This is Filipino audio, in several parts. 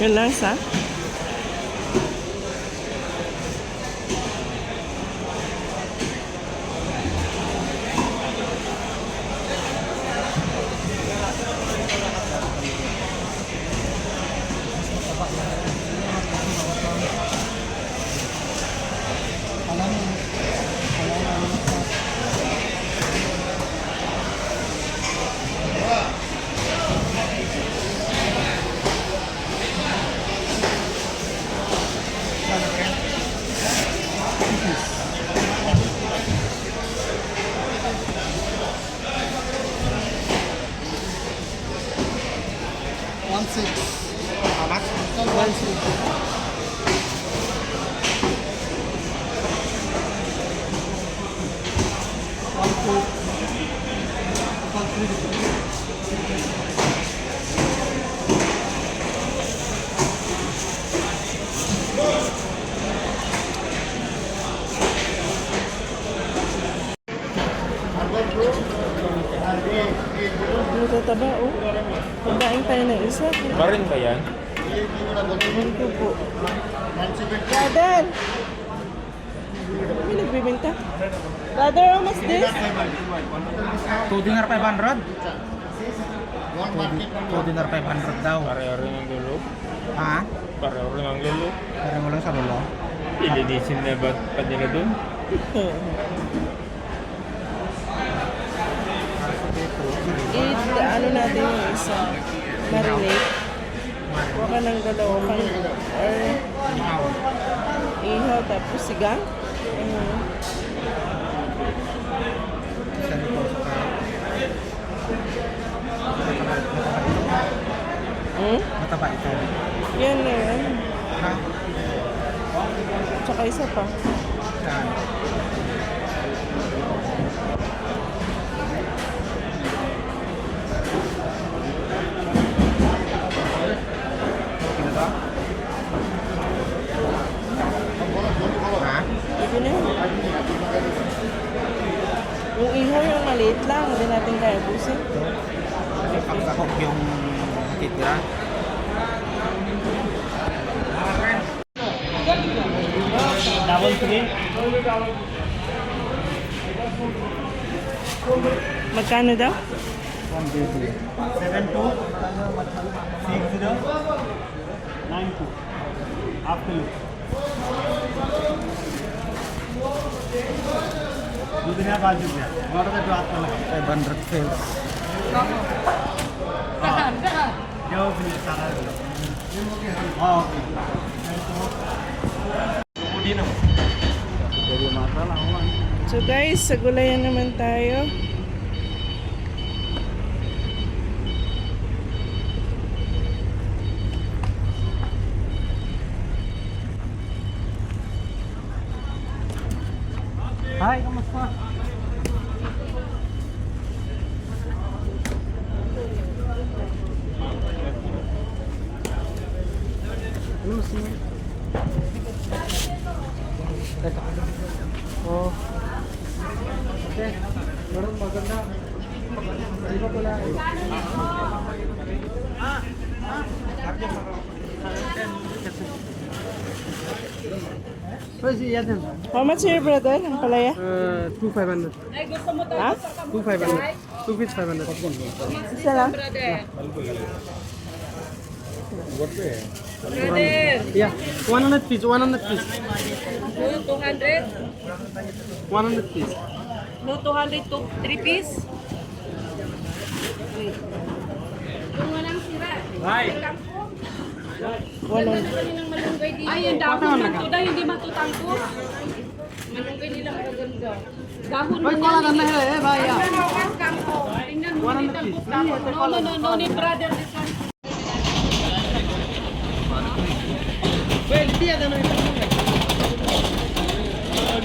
Yun lang sa? How much? 1.6. Matataba, oh. Pagkain tayo ng isa. Barin ba yan? Ewan ko po. Brother! May nagbibinta? Brother, how much this? 2 dinar 500? 2 dinar 500 daw. Pareho rin ang lulo. Ha? Pareho rin ang lulo. Pero mo lang sa lulo. Ilinisin na ba pa nila dun? Ano natin yung isa? Marinate. Huwag ka ng dalawa ka. Or ihaw tapos sigang. Sa nito sa mataba ito. Yan na yan. Ha? Tsaka isa pa. Saan? Ha? Ito na yun. Yung ihaw yung maliit lang. Hindi natin kaya busin. Kasi pagsahog yung titira. Double 3. Magkano daw? 1 72 60 92 after दूध में बाजू में और तो बात कर लगा 500 सेल्स जो भी सारा हां okay jadi masalah orang. So guys, sa gulayan naman tayo. Hai, kamusta? Ano sih? Oh. Okay. Meron maganda. Iba pala. How much here, brother? Ang palaya? 2,500. Ha? 2,500. 2 feet 500. Isa lang? Yeah, 100 piece, 100 piece. No, 200. 100 piece. No, 200 to 3 piece. Kung walang sira. Hi. Walang. Ay, yung dahon ng tuda, hindi matutangko. Malunggay nila magaganda. Dahon mo Kala na eh, baya. Tingnan mo, hindi tangko. No, ni brother. This one.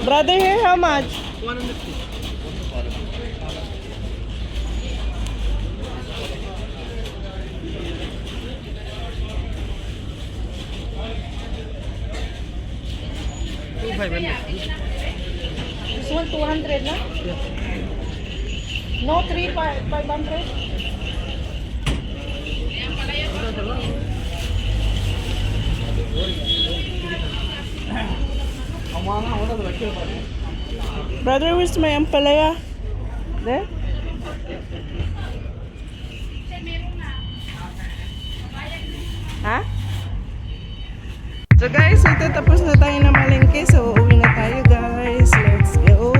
Brother here, how much? 100 piece. This one, 200 na? No, 500. Brother, where's my ampalaya? There? Ha? So guys, ito tapos na tayo na malengke. So uuwi na tayo guys. Let's go.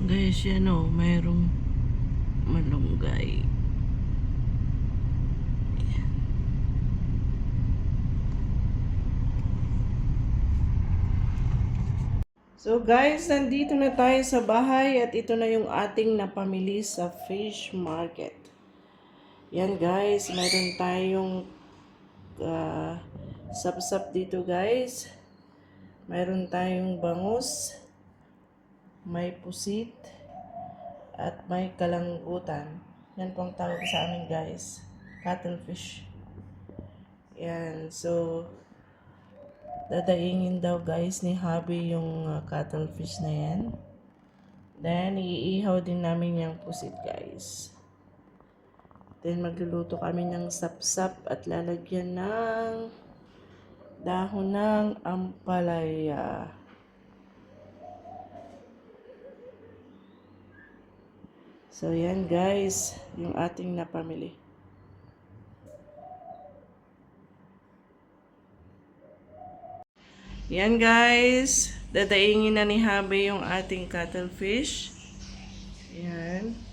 Guys, yan o, mayroong malunggay. So guys, nandito na tayo sa bahay at ito na yung ating napamili sa fish market. Yan guys, mayroon tayong sapsap dito guys. Mayroon tayong bangus, may pusit, at may kalangutan. Yan pong tawag sa amin guys, cuttlefish. Yan, so dadaingin daw guys ni Habi yung cuttlefish na yan. Then iihaw din namin yung pusit guys. Then magluluto kami ng sapsap at lalagyan ng dahon ng ampalaya. So yan guys, yung ating napamili. Yan guys, dadaingin na ni Habi yung ating cuttlefish. Yan.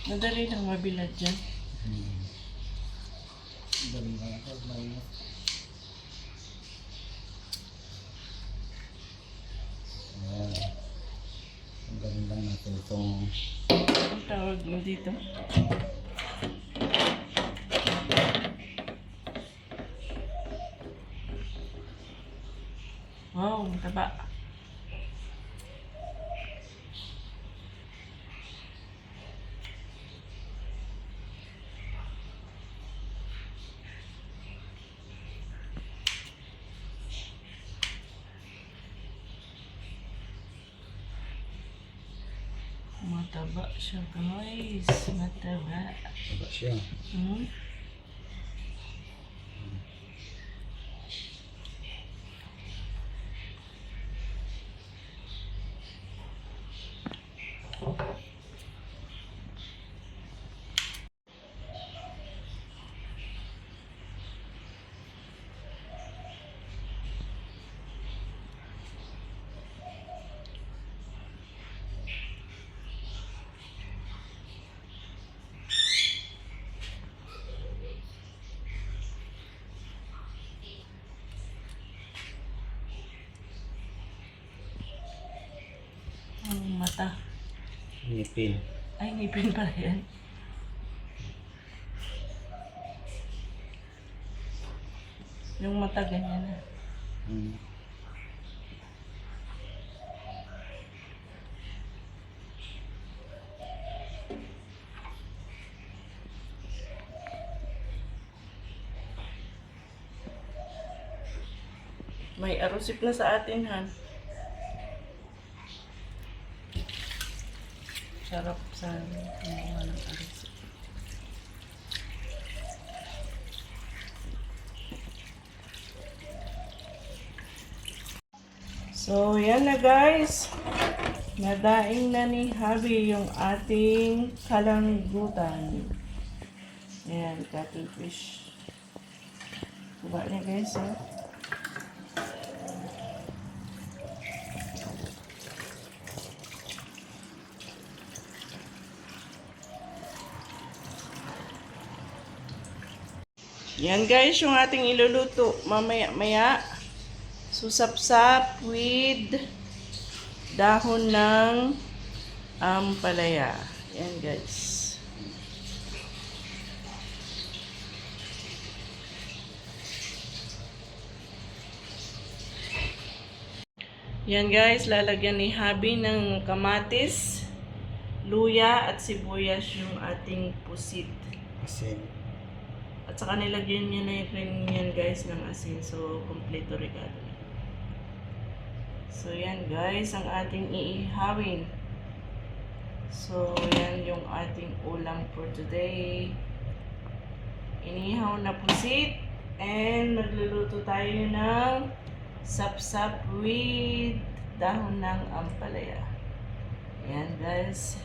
Madali lang mabilad dyan. Ang galing lang natin itong Ang tawag mo dito? Wow, ang taba. Mataba siya guys. Mataba. Diba siya? Hmm? Ang mata. Ngipin. Ay, ngipin pala yan. Yung mata ganyan na. May arosip na sa atin, Han. Sarap sa kumuha ng arosip. So, yan na guys. Nadaing na ni Habi yung ating kalanggutan. Ayan, cuttlefish. Kuha niya guys, oh. Yan guys, yung ating iluluto mamaya-maya. Susapsap with dahon ng ampalaya. Yan guys. Yan guys, lalagyan ni Habi ng kamatis, luya at sibuyas yung ating pusit. Asin. At saka nilagyan niya na rin yan guys ng asin. So, kompleto regalo na. So, yan guys, ang ating iihawin. So, yan yung ating ulam for today. Inihaw na pusit. And magluluto tayo ng sapsap with dahon ng ampalaya. Yan guys.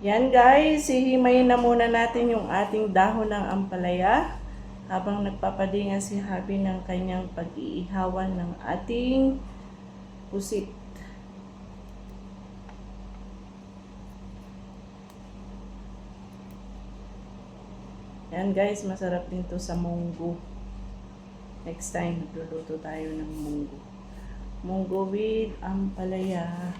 Yan guys, hihimayin na muna natin yung ating dahon ng ampalaya habang nagpapadingan si Habi ng kanyang pag-iihawan ng ating pusit. Yan guys, masarap din to sa munggo. Next time, magluluto tayo ng munggo. Munggo with ampalaya.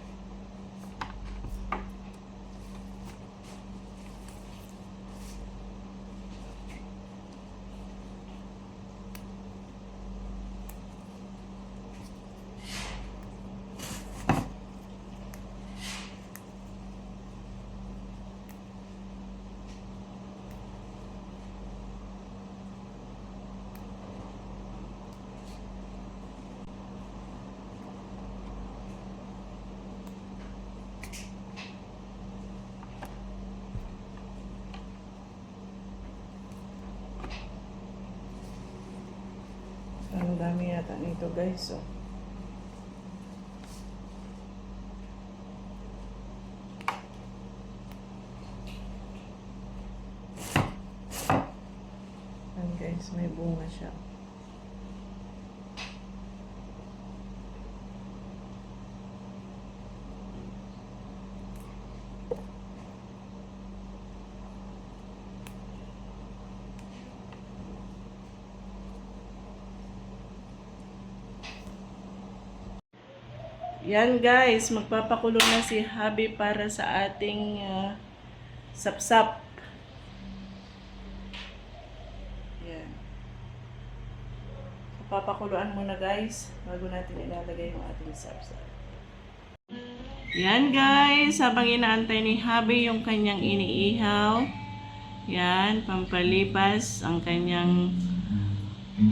Ang dami yata nito guys, oh. Yan guys, may bunga siya. Yan guys, magpapakulo na si Habi para sa ating sapsap. Yan. Papakuluan muna guys, bago natin ilalagay yung ating sapsap. Yan guys, habang inaantay ni Habi yung kanyang iniihaw. Yan, pampalipas ang kanyang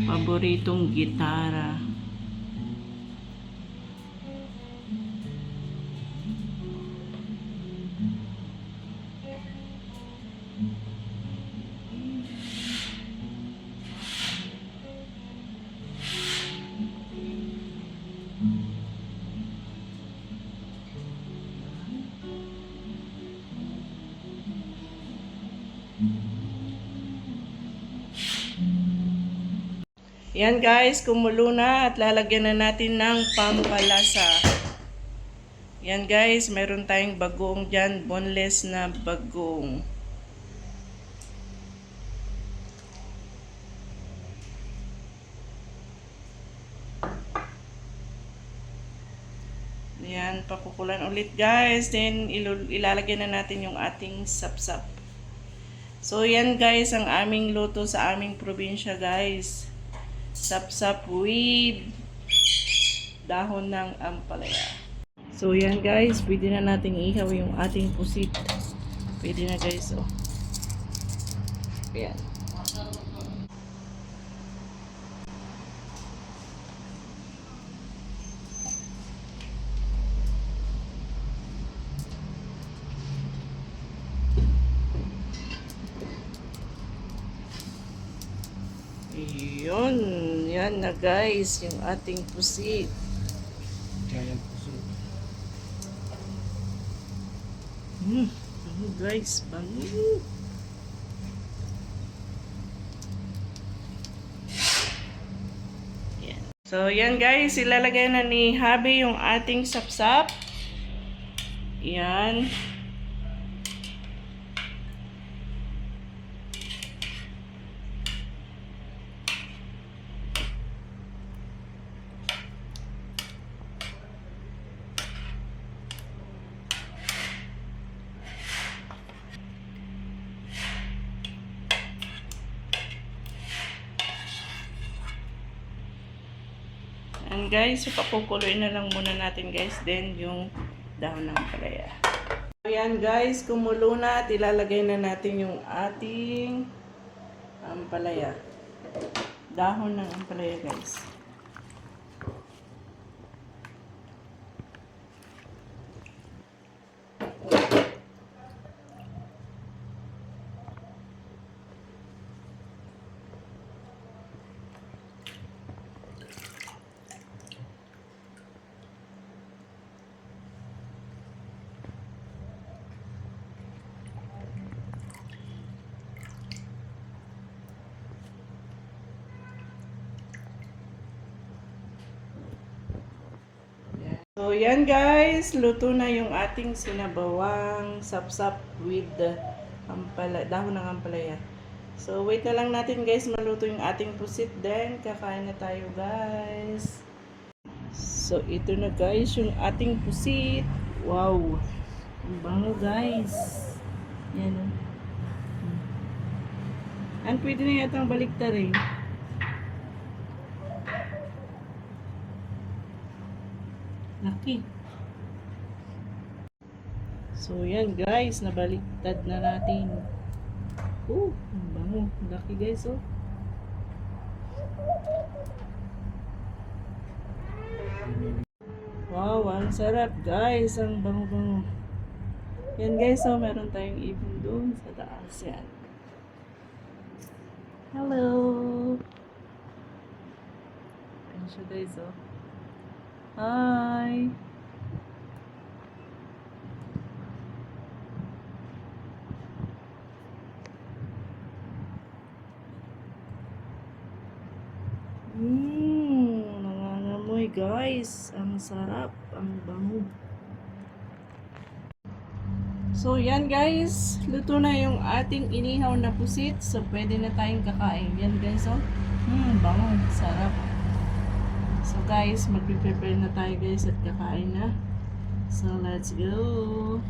paboritong gitara. Yan guys, kumulo na at lalagyan na natin ng pampalasa. Yan guys, meron tayong bagoong dyan, boneless na bagoong. Yan, pakukulan ulit guys. Then ilalagyan na natin yung ating sapsap. So yan guys, ang aming luto sa aming probinsya guys. sapsap with dahon ng ampalaya. So yan guys, pwede na nating ihaw yung ating pusit. Pwede na guys, oh. Ayan. Yun, yan na guys, yung ating pusit. Giant puso. Bango guys, bango. Yan. So yan guys, ilalagay na ni Habi yung ating sapsap. Yan. And guys, pakukuloy na lang muna natin guys. Then yung dahon ng palaya. So yan guys, kumulo na at ilalagay na natin yung ating ampalaya. Dahon ng ampalaya guys. So, yan guys. Luto na yung ating sinabawang sapsap with dahon ng ampalaya. So, wait na lang natin guys maluto yung ating pusit. Then, kakain na tayo guys. So, ito na guys yung ating pusit. Wow! Ang bango guys. Yan o. And pwede na yatang balikta rin. Laki. So, yan guys. Nabaliktad na natin. Oh, ang bango. Laki guys, oh. Wow, ang sarap guys. Ang bango-bango. Yan guys, oh. Meron tayong ibon doon sa taas. Yan. Hello. Yan siya guys, oh. Hi. Nangangamoy guys. Ang sarap, ang bango. So yan guys, luto na yung ating inihaw na pusit. So pwede na tayong kakain. Yan guys, oh. Bango, sarap. So guys, magpe-prepare na tayo guys at kakain na. So let's go.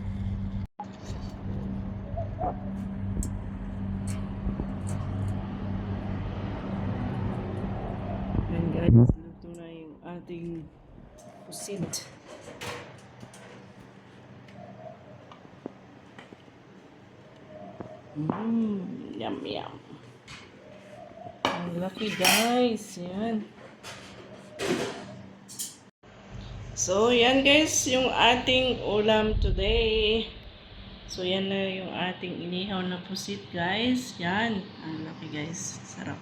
Yan guys, luto na yung ating pusit. Yum yum. Ang laki guys, yan. So, yan guys, yung ating ulam today. So, yan na yung ating inihaw na pusit guys. Yan. Ang laki guys. Sarap.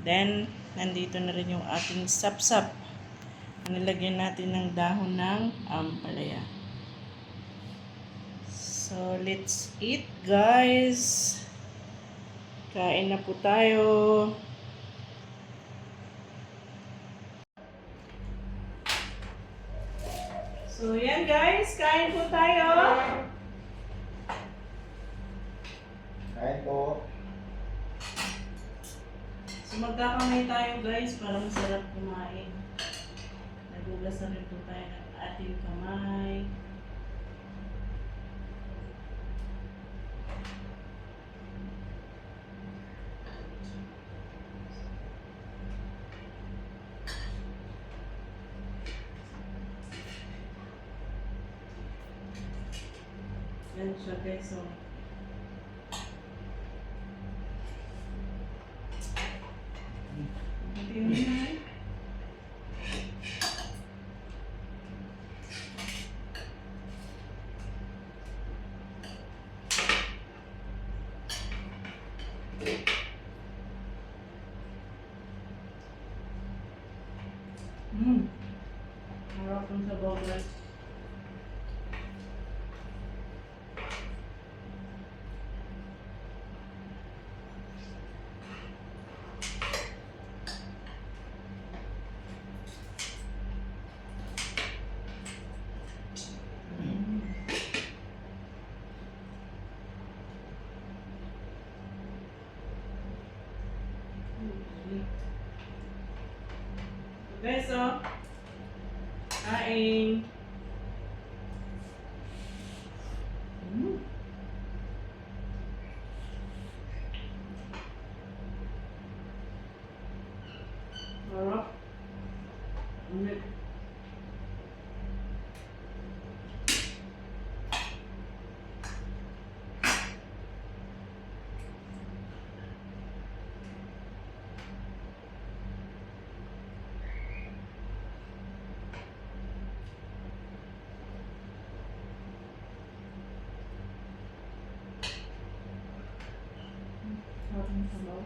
Then, nandito na rin yung ating sapsap. Nilagyan natin ng dahon ng ampalaya. So, let's eat guys. Kain na po tayo. So, yan guys. Kain po tayo. Kain po. So, magkakamay tayo guys para masarap kumain. Nagugas na rin po tayo ng ating kamay. Yan siya guys. So, tingnan. Harap ng sabaw guys. Guys, so, kain. Harap. Ulit. Harap ng sabaw.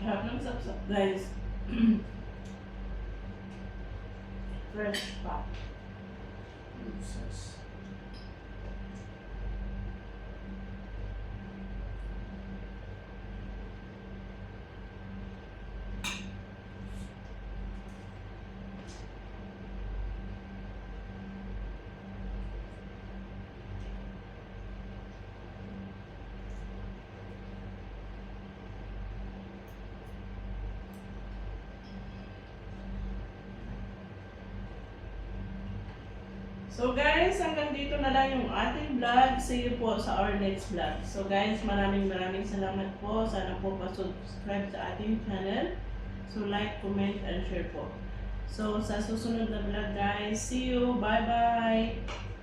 Harap ng sapsap, guys. Fresh pa. So guys, hanggang dito na lang yung ating vlog. See you po sa our next vlog. So guys, maraming salamat po. Sana po pa-subscribe sa ating channel. So like, comment, and share po. So sa susunod na vlog guys, see you. Bye-bye!